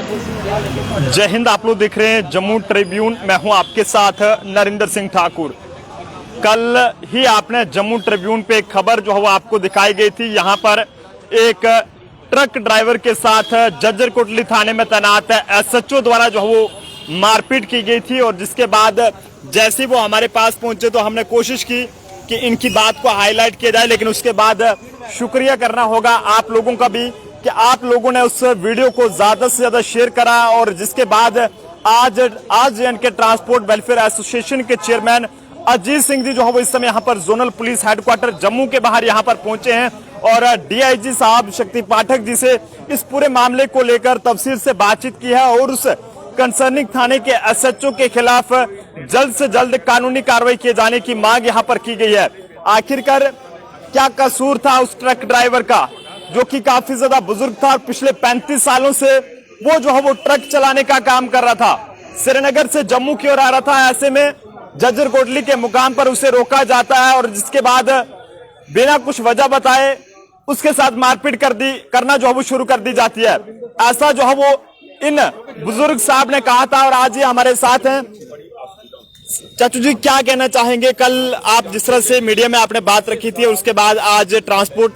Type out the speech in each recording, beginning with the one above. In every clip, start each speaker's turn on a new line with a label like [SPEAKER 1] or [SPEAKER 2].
[SPEAKER 1] जय हिंद। आप लोग देख रहे हैं जम्मू ट्रिब्यून। मैं हूं आपके साथ नरिंदर सिंह ठाकुर। कल ही आपने जम्मू ट्रिब्यून पे एक खबर जो है वो आपको दिखाई गई थी। यहां पर एक ट्रक ड्राइवर के साथ जज्जर कोटली थाने में तैनात एसएचओ द्वारा जो है वो मारपीट की गई थी, और जिसके बाद जैसे वो हमारे पास पहुंचे तो हमने कोशिश की कि इनकी बात को हाईलाइट किया जाए, लेकिन उसके बाद शुक्रिया करना होगा आप लोगों का भी कि आप लोगों ने उस वीडियो को ज्यादा से ज्यादा शेयर करा, और जिसके बाद आज इनके ट्रांसपोर्ट वेलफेयर एसोसिएशन के चेयरमैन अजीत सिंह जी जो है वो इस समय यहाँ पर जोनल पुलिस हेडक्वार्टर जम्मू के बाहर यहाँ पर पहुंचे हैं, और डीआईजी साहब शक्ति पाठक जी से इस पूरे मामले को लेकर तफसील से बातचीत की है, और उस कंसर्निंग थाने के एसएचओ के खिलाफ जल्द से जल्द कानूनी कार्रवाई किए जाने की मांग यहाँ पर की गई है। आखिरकार क्या कसूर था उस ट्रक ड्राइवर का, जो कि काफी ज्यादा बुजुर्ग था और पिछले 35 सालों से वो जो है वो ट्रक चलाने का काम कर रहा था, श्रीनगर से जम्मू की ओर आ रहा था। ऐसे में जज्जर कोटली के मुकाम पर उसे रोका जाता है, और जिसके बाद बिना कुछ वजह बताए उसके साथ मारपीट करना जो है वो शुरू कर दी जाती है। ऐसा जो है वो इन बुजुर्ग साहब ने कहा था, और आज ये हमारे साथ हैं। चाचू जी, क्या कहना चाहेंगे? कल आप जिस तरह से मीडिया में आपने बात रखी थी, और उसके बाद आज ट्रांसपोर्ट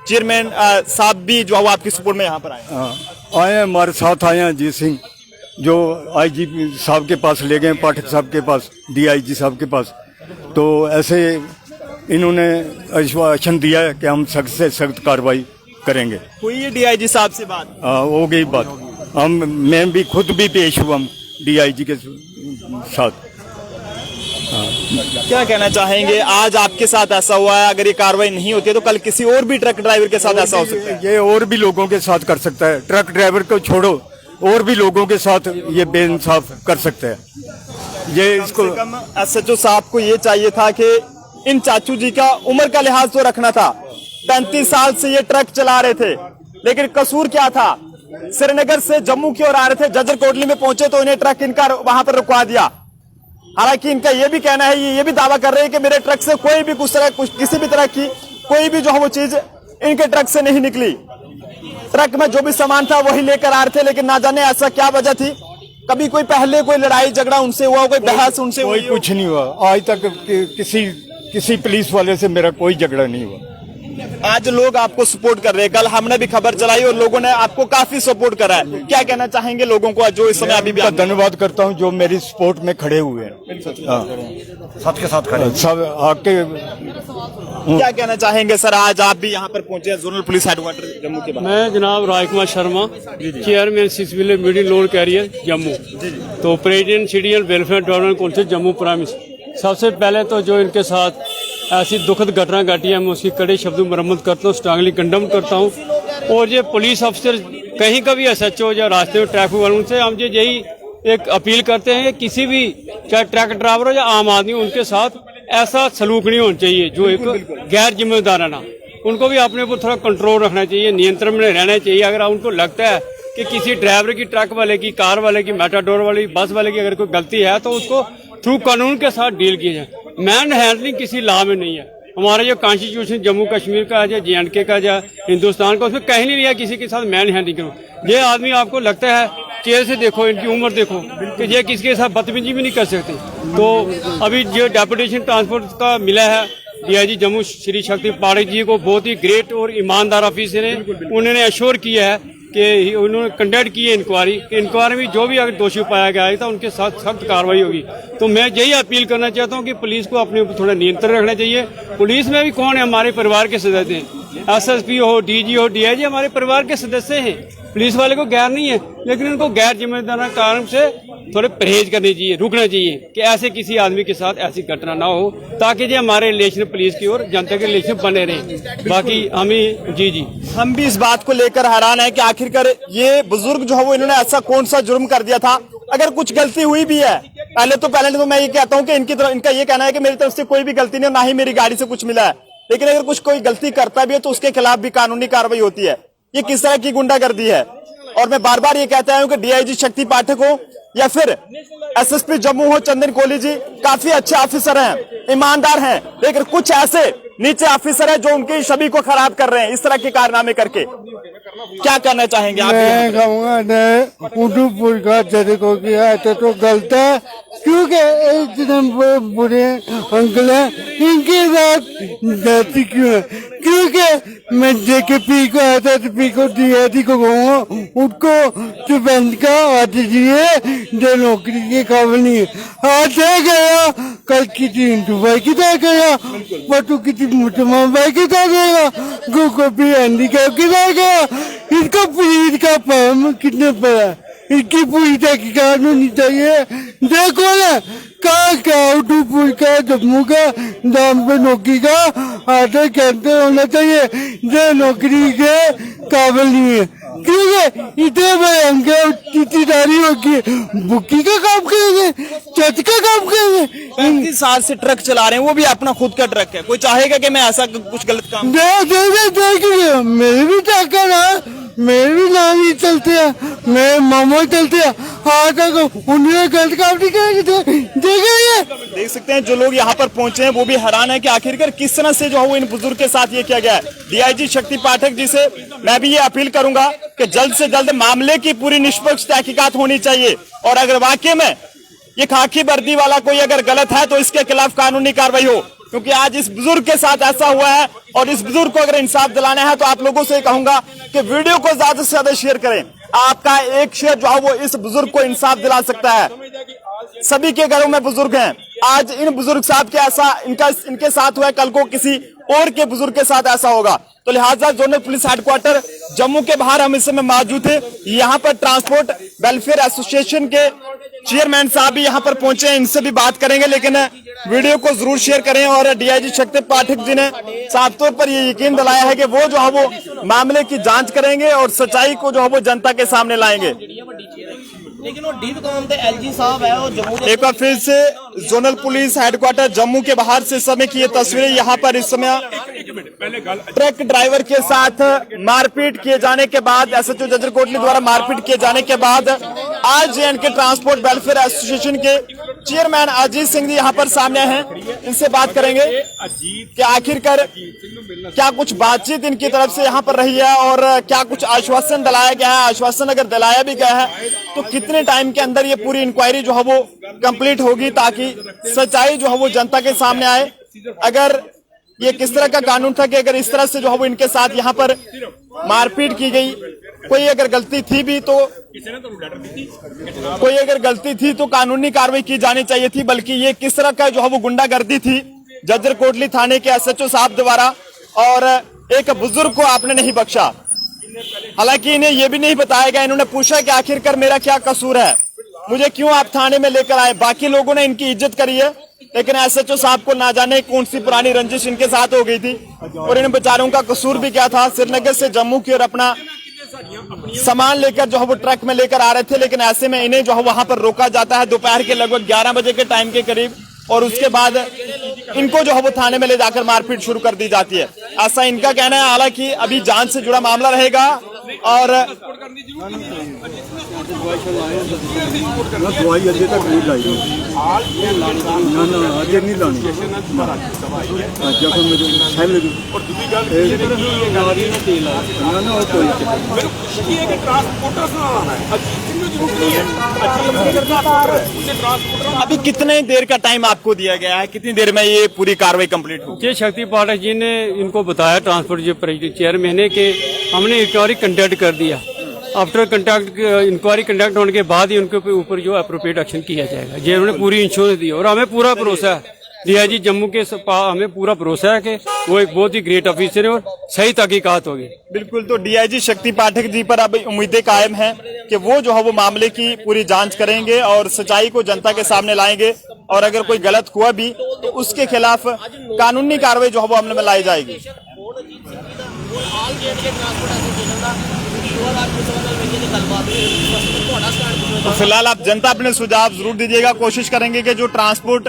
[SPEAKER 1] चेयरमैन साहब भी जो है आपकी सपोर्ट में यहाँ पर आए,
[SPEAKER 2] हमारे साथ आए हैं अजीत सिंह, जो आईजी साहब के पास ले गए, पाठक साहब के पास, डीआईजी साहब के पास। तो ऐसे इन्होंने आश्वासन दिया है कि हम सख्त से सख्त कार्रवाई करेंगे।
[SPEAKER 1] हुई है डीआईजी साहब से बात?
[SPEAKER 2] हो गई बात। मैं भी खुद भी पेश हुआ डीआईजी के साथ।
[SPEAKER 1] क्या कहना चाहेंगे? आज आपके साथ ऐसा हुआ है, अगर ये कार्रवाई नहीं होती है तो कल किसी और भी ट्रक ड्राइवर के साथ ऐसा हो सकता है।
[SPEAKER 2] ये और भी लोगों के साथ कर सकता है। ट्रक ड्राइवर को छोड़ो, और भी लोगों के साथ ये बेइंसाफ कर सकते हैं। ये इसको
[SPEAKER 1] एसएचओ साहब को ये चाहिए था कि इन चाचू जी का उम्र का लिहाज तो रखना था। 35 साल से ये ट्रक चला रहे थे, लेकिन कसूर क्या था? श्रीनगर से जम्मू की ओर आ रहे थे, जज्जर कोटली में पहुंचे तो इन्हें ट्रक इनका वहां पर रुकवा दिया। हालांकि इनका ये भी कहना है, ये भी दावा कर रहे हैं कि मेरे ट्रक से कोई भी किसी भी तरह की कोई भी जो है वो चीज इनके ट्रक से नहीं निकली। ट्रक में जो भी सामान था वही लेकर आ रहे थे, लेकिन ना जाने ऐसा क्या वजह थी। कभी कोई पहले कोई लड़ाई झगड़ा उनसे हुआ, कोई बहस उनसे
[SPEAKER 2] कोई कुछ नहीं हुआ आज तक। किसी पुलिस वाले से मेरा कोई झगड़ा नहीं हुआ।
[SPEAKER 1] आज लोग आपको सपोर्ट कर रहे हैं। कल हमने भी खबर चलाई और लोगों ने आपको काफी सपोर्ट करा है। क्या कहना चाहेंगे लोगों को जो इस समय अभी भी?
[SPEAKER 2] धन्यवाद करता हूं जो मेरी सपोर्ट में खड़े हुए हैं,
[SPEAKER 1] साथ के साथ खड़े
[SPEAKER 2] सब आके।
[SPEAKER 1] क्या कहना चाहेंगे सर, आज आप भी यहाँ पर पहुंचे हैं जोनल पुलिस हेडक्वार्टर जम्मू के बाद?
[SPEAKER 3] मैं जनाब Rajkumar Sharma, chairman civil medium load carrier Jammu, तो president citizen welfare development council Jammu primes. सबसे पहले तो जो इनके साथ ऐसी दुखद घटना घटी है, मैं उसकी कड़े शब्दों में मरम्मत करता हूँ, स्ट्रांगली कंडम करता हूँ। और ये पुलिस अफसर कहीं का भी एसएचओ या रास्ते में ट्रैफिक वालों से हम यही एक अपील करते हैं कि किसी भी चाहे ट्रक ड्राइवर हो या आम आदमी, उनके साथ ऐसा सलूक नहीं होना चाहिए जो एक गैर जिम्मेदाराना। उनको भी अपने ऊपर थोड़ा कंट्रोल रखना चाहिए, नियंत्रण में रहना चाहिए। अगर उनको लगता है कि किसी ड्राइवर की, ट्रक वाले की, कार वाले की, मेटाडोर वाले की, बस वाले की अगर कोई गलती है तो उसको थ्रू कानून के साथ डील किया जाए। मैन हैंडलिंग किसी लॉ में नहीं है। हमारा जो कॉन्स्टिट्यूशन जम्मू कश्मीर का है, JNK का, या हिंदुस्तान का, उसमें कहीं नहीं लिया किसी के साथ मैन हैंडलिंग करो। ये आदमी आपको लगता है, चेहरे से देखो, इनकी उम्र देखो कि ये किसी के साथ बदतमीजी भी नहीं कर सकते। तो अभी जो डेपुटेशन ट्रांसपोर्ट का मिला है डीआईजी जम्मू श्री शक्ति पाठक जी को, बहुत ही ग्रेट और ईमानदार ऑफिसर है। उन्होंने एश्योर किया है कि उन्होंने कंडक्ट की है इंक्वायरी में जो भी अगर दोषी पाया गया है तो उनके साथ सख्त कार्रवाई होगी। तो मैं यही अपील करना चाहता हूं कि पुलिस को अपने ऊपर थोड़ा नियंत्रण रखना चाहिए। पुलिस में भी कौन है? हमारे परिवार के सदस्य हैं। एसएसपी हो, डीजी हो, डीआईजी हमारे परिवार के सदस्य हैं। पुलिस वाले को गैर नहीं है, लेकिन उनको गैर जिम्मेदार कारण से थोड़े परहेज करनी चाहिए, रुकना चाहिए कि ऐसे किसी आदमी के साथ ऐसी घटना ना हो, ताकि जो हमारे रिलेशन पुलिस की और जनता के रिलेशन बने रहे। बाकी हम भी इस बात को लेकर हैरान है कि आखिरकार ये बुजुर्ग जो है वो इन्होंने ऐसा कौन सा जुर्म कर दिया था। अगर कुछ गलती हुई भी है, पहले तो मैं ये कहता हूँ कि इनका ये कहना है कि मेरी तरफ से कोई भी गलती नहीं, ना ही मेरी गाड़ी से कुछ मिला है। लेकिन अगर कुछ कोई गलती करता भी है तो उसके खिलाफ भी कानूनी कार्रवाई होती है। ये किस तरह की गुंडागर्दी है? और मैं बार बार ये कहता हूं कि डीआईजी शक्ति पाठक हो या फिर एसएसपी जम्मू हो चंदन कोहली जी, काफी अच्छे ऑफिसर हैं, ईमानदार हैं, लेकिन कुछ ऐसे
[SPEAKER 1] नीचे ऑफिसर है जो उनकी छवि को खराब कर रहे हैं इस तरह के कारनामे करके। क्या करना चाहेंगे आप?
[SPEAKER 4] मैं कहूँगा उधमपुर का जज को किया है तो गलत है, क्योंकि इतने बुरे अंकल हैं, इनके साथ जाति क्यों है? क्योंकि मैं जेके पी को आया था तो पी को DIG को कहूँगा उनको स्टूडेंट का आज दिए जो नौकरी के काबिल नहीं है। आज है गया, कल किसी हिंदू भाई की तरह गया, पटू किसी मुसलमान भाई की तरह गया, गोभी हैंडीकैप की तरह गया। इसको पुलिस का काम कितने पड़ा है, इसकी पूरी तहकीकात होनी चाहिए। देखो ना क्या उधमपुर का जम्मू का दाम पे नौकरी का आधे कहते होना चाहिए जो नौकरी के काबिल नहीं है, क्योंकि इतने भयंकर चीटीदारी होगी, बुकी का काम करेंगे, चच का काम करेंगे।
[SPEAKER 1] 35 साल से ट्रक चला रहे हैं, वो भी अपना खुद का ट्रक है। कोई चाहेगा कि मैं ऐसा कुछ गलत काम?
[SPEAKER 4] मेरे भी ट्रक है ना, मेरे भी नाम ही चलते हैं, मेरे मामा चलते हैं। हाँ तक उन्हें गलत काम नहीं करेंगे।
[SPEAKER 1] देख सकते हैं जो लोग यहाँ पर पहुंचे हैं वो भी हैरान है कि आखिरकार किस तरह से जो है वो इन बुजुर्ग के साथ ये किया गया है। DIG शक्ति पाठक जी से मैं भी ये अपील करूंगा कि जल्द से जल्द मामले की पूरी निष्पक्ष तहकीकात होनी चाहिए, और अगर वाकई में ये खाकी वर्दी वाला कोई अगर गलत है तो इसके खिलाफ कानूनी कार्रवाई हो, क्योंकि आज इस बुजुर्ग के साथ ऐसा हुआ है। और इस बुजुर्ग को अगर इंसाफ दिलाना है तो आप लोगों से कहूंगा कि वीडियो को ज्यादा से ज्यादा शेयर करें। आपका एक शेयर जो है वो इस बुजुर्ग को इंसाफ दिला सकता है। सभी के घरों में बुजुर्ग हैं, आज इन बुजुर्ग साहब के ऐसा इनके साथ हुआ है, कल को किसी और के बुजुर्ग के साथ ऐसा होगा। तो लिहाजा जोनल पुलिस हेडक्वार्टर जम्मू के बाहर हम इस समय मौजूद थे। यहाँ पर ट्रांसपोर्ट वेलफेयर एसोसिएशन के चेयरमैन साहब भी यहाँ पर पहुंचे हैं, इनसे भी बात करेंगे, लेकिन वीडियो को जरूर शेयर करें। और DIG शक्ति पाठक जी ने साफ तौर पर ये यकीन दिलाया है कि वो जो है वो मामले की जांच करेंगे और सच्चाई को जो है वो जनता के सामने लाएंगे।
[SPEAKER 5] लेकिन वो डी काम ते LG साहब है और जम्मू
[SPEAKER 1] एक बार फिर से जोनल पुलिस हेडक्वार्टर जम्मू के बाहर से इस समय की ये तस्वीरें, यहाँ पर इस समय ट्रक ड्राइवर के साथ मारपीट किए जाने के बाद, SHO जजर कोटली द्वारा मारपीट किए जाने के बाद आज JNK ट्रांसपोर्ट वेलफेयर एसोसिएशन के चेयरमैन अजीत सिंह जी यहाँ पर सामने हैं। इनसे बात करेंगे कि आखिरकार क्या कुछ बातचीत इनकी तरफ से यहाँ पर रही है और क्या कुछ आश्वासन दिलाया गया है। आश्वासन अगर दिलाया भी गया है तो कितने टाइम के अंदर ये पूरी इंक्वायरी जो है वो कंप्लीट होगी, ताकि सच्चाई जो है वो जनता के सामने आए। अगर ये किस तरह का कानून था कि अगर इस तरह से जो है वो इनके साथ यहाँ पर मारपीट की गई, कोई अगर गलती थी भी तो कानूनी कार्रवाई की जानी चाहिए थी, बल्कि ये किस तरह का जो है वो गुंडागर्दी थी जज्जर कोटली थाने के SHO साहब द्वारा, और एक बुजुर्ग को आपने नहीं बख्शा। हालांकि इन्हें ये भी नहीं बताया गया, इन्होंने पूछा कि आखिरकार मेरा क्या कसूर है, मुझे क्यों आप थाने में लेकर आए। बाकी लोगों ने इनकी इज्जत करी है, लेकिन SHO साहब को ना जाने कौन सी पुरानी रंजिश इनके साथ हो गई थी और इन बेचारों का कसूर भी क्या था। श्रीनगर से जम्मू की ओर अपना सामान लेकर जो है वो ट्रक में लेकर आ रहे थे, लेकिन ऐसे में इन्हें जो है वहां पर रोका जाता है दोपहर के लगभग 11 बजे के टाइम के करीब, और उसके बाद इनको जो है वो थाने में ले जाकर मारपीट शुरू कर दी जाती है, ऐसा इनका कहना है। हालांकि अभी जांच से जुड़ा मामला रहेगा और
[SPEAKER 2] दवाई अजय तक नहीं लाई ना अजय नहीं लानी
[SPEAKER 1] अभी कितने देर का टाइम आपको दिया गया है, कितनी देर में ये पूरी कार्रवाई कंप्लीट होगी?
[SPEAKER 3] ये शक्ति पाठक जी ने इनको बताया ट्रांसपोर्ट जो चेयरमैन है कि हमने इंक्वायरी कंडक्ट कर दिया। आफ्टर इंक्वायरी कंडक्ट होने के बाद ही उनके ऊपर जो अप्रोप्रिएट एक्शन किया जाएगा। ये उन्होंने पूरी इंश्योरेंस दी और हमें पूरा भरोसा है DIG जम्मू के हमें पूरा भरोसा है कि वो एक बहुत ही ग्रेट ऑफिसर है और सही तहकीकात होगी।
[SPEAKER 1] बिल्कुल, तो DIG शक्ति पाठक जी पर अब उम्मीदें कायम हैं कि वो जो है वो मामले की पूरी जांच करेंगे और सच्चाई को जनता के सामने लाएंगे, और अगर कोई गलत हुआ भी तो उसके खिलाफ कानूनी कार्रवाई जो है वो अमल में लाई जाएगी। तो फिलहाल आप जनता अपने सुझाव जरूर दीजिएगा, कोशिश करेंगे कि जो ट्रांसपोर्ट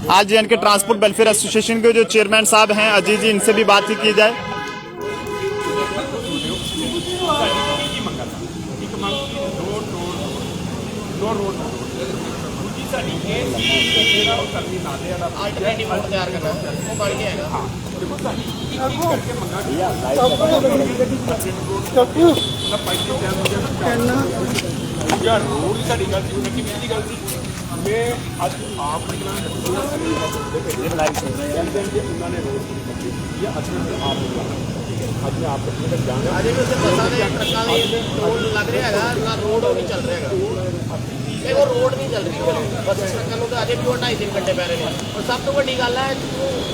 [SPEAKER 1] आज JNK ट्रांसपोर्ट वेलफेयर एसोसिएशन के जो चेयरमैन साहब हैं अजीत जी, इनसे भी बातचीत की जाए।
[SPEAKER 5] ਆਲਟਰਨੇਟਿਵ ਮੋਡ ਤਿਆਰ ਕਰਨਾ ਉਹ ਬਣ ਕੇ ਹੈਗਾ ਅਜੇ ਵੀ ਉੱਥੇ ਬੱਸਾਂ ਦੇ ਟਰੱਕਾਂ ਦੇ ਰੋਡ ਲੱਗ ਰਿਹਾ ਹੈਗਾ ਨਾ ਰੋਡ ਉਹ ਨਹੀਂ ਚੱਲ ਰਿਹਾ ਹੈਗਾ ਇਹ ਉਹ ਰੋਡ ਨਹੀਂ ਚੱਲ ਰਹੀ ਬੱਸ ਟਰੱਕਾਂ ਨੂੰ ਤਾਂ ਅਜੇ ਵੀ ਉਹ 2.5-3 ਘੰਟੇ ਪੈ ਰਹੇ ਨੇ ਔਰ ਸਭ ਤੋਂ ਵੱਡੀ ਗੱਲ ਹੈ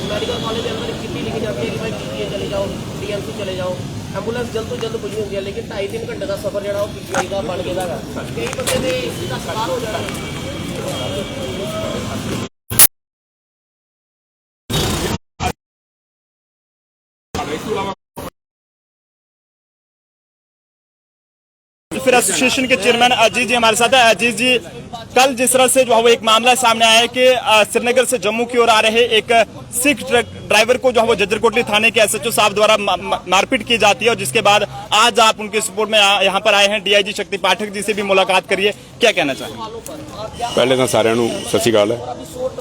[SPEAKER 5] ਮੈਡੀਕਲ ਕਾਲਜ ਦੇ ਅੰਦਰ ਇੱਕ ਚਿੱਠੀ ਲਿਖੀ ਜਾਂਦੀ ਹੈ ਕਿ ਭਾਈ ਪੀਜੀਆਈ ਚਲੇ ਜਾਓ ਡੀਐਮਸੀ ਚਲੇ ਜਾਓ ਐਂਬੂਲੈਂਸ ਜਲਦ ਤੋਂ ਜਲਦ ਪੁੱਜੀ ਹੁੰਦੀ ਹੈ ਲੇਕਿਨ 2.5-3 ਘੰਟੇ ਦਾ ਸਫ਼ਰ ਜਿਹੜਾ ਉਹ ਪੀਜੀਆਈ ਦਾ ਬਣ ਕੇ ਹੈਗਾ ਕਈ ਬੰਦੇ ਦੇ ਇਸ ਦਾ ਸ਼ਿਕਾਰ ਹੋ ਜਾਣਾ
[SPEAKER 1] फिर एसोसिएशन के चेयरमैन अजीज जी हमारे साथ है। अजीज जी, कल जिस तरह से जो है वो एक मामला सामने आया है कि श्रीनगर से जम्मू की ओर आ रहे एक सिख ट्रक ड्राइवर को जो है वो जज्जर कोटली थाने के एसएचओ साहब द्वारा मारपीट की जाती है और जिसके बाद आज आप उनके सपोर्ट में यहाँ पर आए हैं। डीआईजी शक्ति पाठक जी से भी मुलाकात करिए, क्या कहना चाहेंगे?
[SPEAKER 6] ਪਹਿਲੇ ਤਾਂ ਸਾਰਿਆਂ ਨੂੰ ਸਤਿ ਸ਼੍ਰੀ ਅਕਾਲ ਹੈ।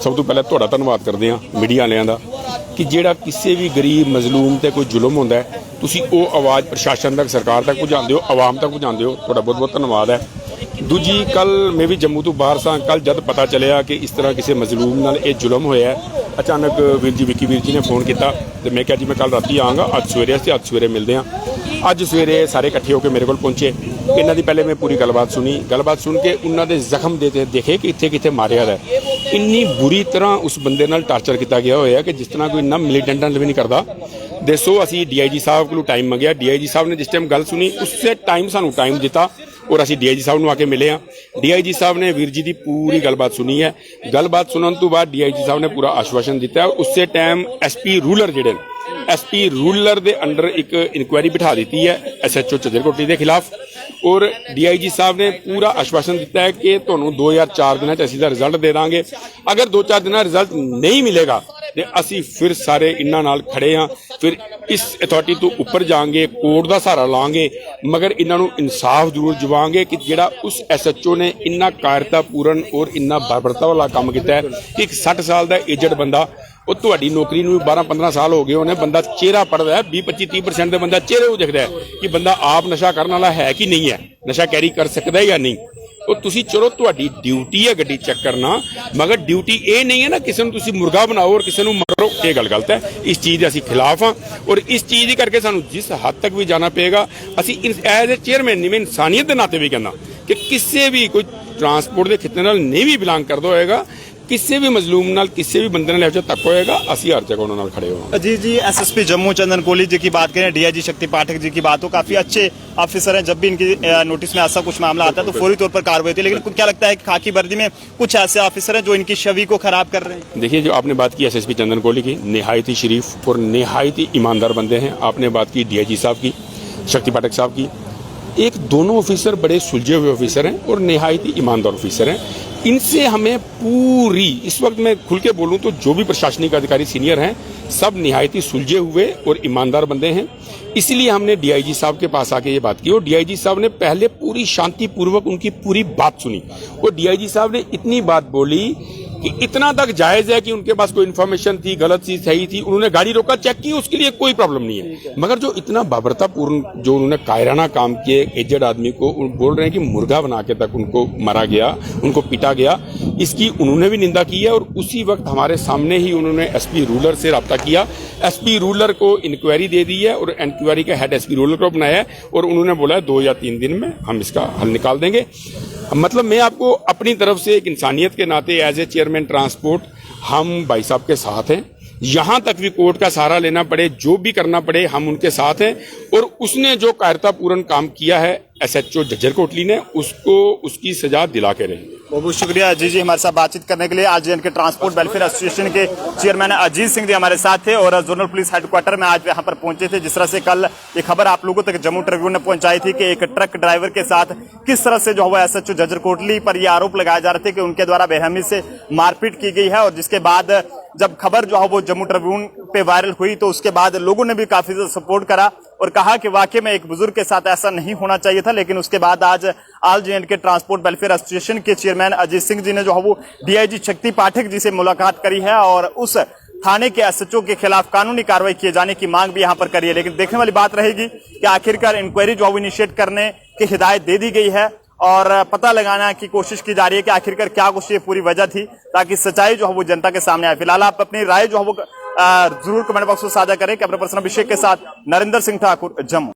[SPEAKER 6] ਸਭ ਤੋਂ ਪਹਿਲਾਂ ਤੁਹਾਡਾ ਧੰਨਵਾਦ ਕਰਦੇ ਹਾਂ ਮੀਡੀਆ ਵਾਲਿਆਂ ਦਾ ਕਿ ਜਿਹੜਾ ਕਿਸੇ ਵੀ ਗਰੀਬ ਮਜ਼ਲੂਮ ਤੇ ਕੋਈ ਜ਼ੁਲਮ ਹੁੰਦਾ ਹੈ ਤੁਸੀਂ ਉਹ ਆਵਾਜ਼ ਪ੍ਰਸ਼ਾਸਨ ਤੱਕ ਸਰਕਾਰ ਤੱਕ ਪਹੁੰਚਾਉਂਦੇ ਹੋ, ਆਵਾਮ ਤੱਕ ਪਹੁੰਚਾਉਂਦੇ ਹੋ। ਤੁਹਾਡਾ ਬਹੁਤ ਬਹੁਤ ਧੰਨਵਾਦ ਹੈ। ਦੂਜੀ, ਕੱਲ ਮੈਂ ਵੀ ਜੰਮੂ ਤੋਂ ਬਾਹਰ ਸਾਂ। ਕੱਲ ਜਦ ਪਤਾ ਚੱਲਿਆ ਕਿ ਇਸ ਤਰ੍ਹਾਂ ਕਿਸੇ ਮਜ਼ਲੂਮ ਨਾਲ ਇਹ ਜ਼ੁਲਮ ਹੋਇਆ ਹੈ, ਅਚਾਨਕ ਵੀਰ ਜੀ ਵਿੱਕੀ ਵੀਰ ਜੀ ਨੇ ਫੋਨ ਕੀਤਾ ਤੇ ਮੈਂ ਕਿਹਾ ਜੀ ਮੈਂ ਕੱਲ ਰਾਤੀ ਆਵਾਂਗਾ, ਅੱਜ ਸਵੇਰੇ ਮਿਲਦੇ ਹਾਂ। ਅੱਜ ਸਵੇਰੇ ਸਾਰੇ ਇਕੱਠੇ ਹੋ ਕੇ ਮੇਰੇ ਕੋਲ ਪਹੁੰਚੇ। ਇਹਨਾਂ ਦੀ ਪਹਿਲੇ ਮੈਂ ਪੂਰੀ ਗੱਲਬਾਤ ਸੁਣ ਕੇ ਉਹਨਾਂ ਦੇ ਜ਼ਖਮ ਦੇਖੇ ਕਿ ਕਿੱਥੇ ਮਾਰਿਆ ਹੈ। ਇੰਨੀ ਬੁਰੀ ਤਰ੍ਹਾਂ ਉਸ ਬੰਦੇ ਨਾਲ ਟਾਰਚਰ ਕੀਤਾ ਗਿਆ ਹੋਇਆ ਕਿ ਜਿਸ ਤਰ੍ਹਾਂ ਕੋਈ ਇੰਨਾ ਮਿਲੀਟੈਂਟਾਂ ਵੀ ਨਹੀਂ ਕਰਦਾ। ਦੱਸੋ, ਅਸੀਂ ਡੀਆਈਜੀ ਸਾਹਿਬ ਕੋਲ ਟਾਈਮ ਮੰਗਿਆ, ਡੀਆਈਜੀ ਸਾਹਿਬ ਨੇ ਜਿਸ ਟਾਈਮ ਗੱਲ ਸੁਣੀ ਉਸੇ ਟਾਈਮ ਸਾਨੂੰ ਟਾਈਮ ਦਿੱਤਾ ਔਰ ਅਸੀਂ ਡੀਆਈਜੀ ਸਾਹਿਬ ਨੂੰ ਆ ਕੇ ਮਿਲੇ ਹਾਂ। ਡੀਆਈਜੀ ਸਾਹਿਬ ਨੇ ਵੀਰ ਜੀ ਦੀ ਪੂਰੀ ਗੱਲਬਾਤ ਸੁਣੀ ਹੈ। ਗੱਲਬਾਤ ਸੁਣਨ ਤੋਂ ਬਾਅਦ ਡੀਆਈਜੀ ਸਾਹਿਬ ਨੇ ਪੂਰਾ ਆਸ਼ਵਾਸਨ ਦਿੱਤਾ। ਉਸੇ ਟਾਈਮ ਐਸਪੀ ਰੂਲਰ ਜਿਹੜੇ ਐਸਪੀ ਰੂਲਰ ਦੇ ਅੰਡਰ ਇੱਕ ਇਨਕੁਆਇਰੀ ਬਿਠਾ ਦਿੱਤੀ ਹੈ ਐਸਐਚਓ ਜੱਜਰ ਕੋਟਲੀ ਦੇ ਖਿਲਾਫ ਔਰ ਡੀਆਈਜੀ ਸਾਹਿਬ ਨੇ ਪੂਰਾ ਆਸ਼ਵਾਸਨ ਦਿੱਤਾ ਹੈ ਕਿ ਤੁਹਾਨੂੰ 2 ਜਾਂ 4 ਦਿਨਾਂ 'ਚ ਅਸੀਂ ਦਾ ਰਿਜ਼ਲਟ ਦੇ ਦਾਂਗੇ। ਅਗਰ 2-4 ਦਿਨਾਂ ਰਿਜ਼ਲਟ ਨਹੀਂ ਮਿਲੇਗਾ ਤੇ ਅਸੀਂ ਫਿਰ ਸਾਰੇ ਇਹਨਾਂ ਨਾਲ ਖੜੇ ਹਾਂ, ਫਿਰ ਇਸ ਅਥਾਰਟੀ ਤੋਂ ਉੱਪਰ ਜਾਵਾਂਗੇ, ਕੋਰਟ ਦਾ ਸਹਾਰਾ ਲਾਂਗੇ, ਮਗਰ ਇਹਨਾਂ ਨੂੰ ਇਨਸਾਫ ਜ਼ਰੂਰ ਦਿਵਾਵਾਂਗੇ ਕਿ ਜਿਹੜਾ ਉਸ ਐਸਐਚਓ ਨੇ ਇੰਨਾ ਕਾਇਰਤਾਪੂਰਨ ਔਰ ਇੰਨਾ ਬਰਬਰਤਾ ਵਾਲਾ ਕੰਮ ਕੀਤਾ ਹੈ ਕਿ ਇੱਕ 60 ਸਾਲ ਦਾ ਏਜਡ ਬੰਦਾ, ਉਹ ਤੁਹਾਡੀ ਨੌਕਰੀ ਨੂੰ 12-15 ਸਾਲ ਹੋ ਗਏ ਉਹਨੇ, ਬੰਦਾ ਚਿਹਰਾ ਪੜਦਾ ਹੈ 20-25-30% ਦੇ ਬੰਦਾ ਚਿਹਰੇ ਨੂੰ ਦਿਖਦਾ ਹੈ ਕਿ ਬੰਦਾ ਆਪ ਨਸ਼ਾ ਕਰਨ ਵਾਲਾ ਹੈ ਕਿ ਨਹੀਂ ਹੈ, ਨਸ਼ਾ ਕੈਰੀ ਕਰ ਸਕਦਾ ਹੈ ਜਾਂ ਨਹੀਂ। ਉਹ ਤੁਸੀਂ ਚਲੋ ਤੁਹਾਡੀ ਡਿਊਟੀ ਹੈ ਗੱਡੀ ਚੈੱਕ ਕਰਨਾ, ਮਗਰ ਡਿਊਟੀ ਇਹ ਨਹੀਂ ਹੈ ਨਾ ਕਿਸੇ ਨੂੰ ਤੁਸੀਂ ਮੁਰਗਾ ਬਣਾਓ ਔਰ ਕਿਸੇ ਨੂੰ ਮਾਰੋ, ਇਹ ਗੱਲ ਗਲਤ ਹੈ। ਇਸ ਚੀਜ਼ ਦੇ ਅਸੀਂ ਖਿਲਾਫ ਹਾਂ ਔਰ ਇਸ ਚੀਜ਼ ਦੀ ਕਰਕੇ ਸਾਨੂੰ ਜਿਸ ਹੱਦ ਤੱਕ ਵੀ ਜਾਣਾ ਪਏਗਾ ਅਸੀਂ ਐਜ਼ ਏ ਚੇਅਰਮੈਨ ਨਹੀਂ, ਮੈਂ ਇਨਸਾਨੀਅਤ ਦੇ ਨਾਤੇ ਵੀ ਕਹਿੰਦਾ ਕਿ ਕਿਸੇ ਵੀ ਕੋਈ ਟਰਾਂਸਪੋਰਟ ਦੇ ਖਿੱਤੇ ਨਾਲ ਨਹੀਂ ਵੀ ਬਿਲੋਂਗ ਕਰਦਾ ਹੋਏਗਾ, किसी भी मजलूम नाल किसी भी बंदे नाल तक होएगा असी हर जगह उन्होंने खड़े होंगे।
[SPEAKER 1] जी, एसएसपी जम्मू चंदन कोहली जी की बात करें, डीआईजी शक्ति पाठक जी की बात हो, काफी अच्छे ऑफिसर हैं। जब भी इनकी नोटिस में ऐसा कुछ मामला आता है तो फौरी तौर पर कार्रवाई होती है, लेकिन क्या लगता है कि खाकी वर्दी में कुछ ऐसे ऑफिसर हैं जो इनकी छवि को खराब कर रहे हैं?
[SPEAKER 6] देखिए, जो आपने बात की एसएसपी चंदन कोहली की, निहायत ही शरीफ और निहायत ही ईमानदार बंदे हैं। आपने बात की डीआईजी साहब की, शक्ति पाठक साहब की, एक दोनों ऑफिसर बड़े सुलझे हुए ऑफिसर हैं और निहायत ही ईमानदार ऑफिसर हैं। इनसे हमें पूरी, इस वक्त मैं खुल के बोलूं तो जो भी प्रशासनिक अधिकारी सीनियर हैं सब निहायत ही सुलझे हुए और ईमानदार बंदे हैं। इसलिए हमने डीआईजी साहब के पास आके ये बात की और डीआईजी साहब ने पहले पूरी शांतिपूर्वक उनकी पूरी बात सुनी और डीआईजी साहब ने इतनी बात बोली कि इतना तक जायज है कि उनके पास कोई इन्फॉर्मेशन थी, गलत चीज सही थी, उन्होंने गाड़ी रोका, चेक की, उसके लिए कोई प्रॉब्लम नहीं है। मगर जो इतना बाबरतापूर्ण जो उन्होंने कायराना काम किए एजेड आदमी को, बोल रहे हैं कि मुर्गा बना के तक उनको मारा गया, उनको पीटा गया, इसकी उन्होंने भी निंदा की है। और उसी वक्त हमारे सामने ही उन्होंने एसपी रूलर से रब्ता किया, एसपी रूलर को इंक्वायरी दे दी है और इंक्वायरी का हेड एसपी रूलर को बनाया है और उन्होंने बोला है 2 या 3 दिन में हम इसका हल निकाल देंगे। मतलब मैं आपको अपनी तरफ से एक इंसानियत के नाते एज ए चेयरमैन ट्रांसपोर्ट हम भाई साहब के साथ हैं। यहाँ तक भी कोर्ट का सहारा लेना पड़े, जो भी करना पड़े, हम उनके साथ हैं। और उसने जो कायरतापूर्ण काम किया है एसएचओ जज्जर कोटली ने, उसको उसकी सजा दिला के रहेंगे।
[SPEAKER 1] बहुत बहुत शुक्रिया अजीत जी हमारे साथ बातचीत करने के लिए। आज के ट्रांसपोर्ट वेलफेयर एसोसिएशन के चेयरमैन अजीत सिंह जी हमारे साथ थे और जोनल पुलिस हेडक्वार्टर में आज यहाँ पर पहुंचे थे। जिस तरह से कल ये खबर आप लोगों तक जम्मू ट्रिब्यून ने पहुंचाई थी कि एक ट्रक ड्राइवर के साथ किस तरह से जो है एसएचओ जज्जर कोटली पर ये आरोप लगाए जा रहे थे कि उनके द्वारा बेरहमी से मारपीट की गई है। और जिसके बाद जब खबर जो है वो जम्मू ट्रिब्यून पे वायरल हुई तो उसके बाद लोगों ने भी काफी सपोर्ट करा और कहा कि वाकई में एक बुजुर्ग के साथ ऐसा नहीं होना चाहिए था। लेकिन उसके बाद आज ऑल जे&के ट्रांसपोर्ट वेलफेयर एसोसिएशन के चेयरमैन अजीत सिंह जी ने जो है वो डीआईजी शक्ति पाठक जी से मुलाकात करी है और उस थाने के एसएचओ के खिलाफ कानूनी कार्रवाई किए जाने की मांग भी यहां पर करी है। लेकिन देखने वाली बात रहेगी कि आखिरकार इंक्वायरी जो है वो इनिशिएट करने की हिदायत दे दी गई है और पता लगाना की कोशिश की जा रही है कि आखिरकार क्या कुछ ये पूरी वजह थी, ताकि सच्चाई जो है वो जनता के सामने आए। फिलहाल आप अपनी राय जो है वो जरूर कमेंट बॉक्स में साझा करें। कैमरा पर्सन अभिषेक के साथ नरेंद्र सिंह ठाकुर, जम्मू।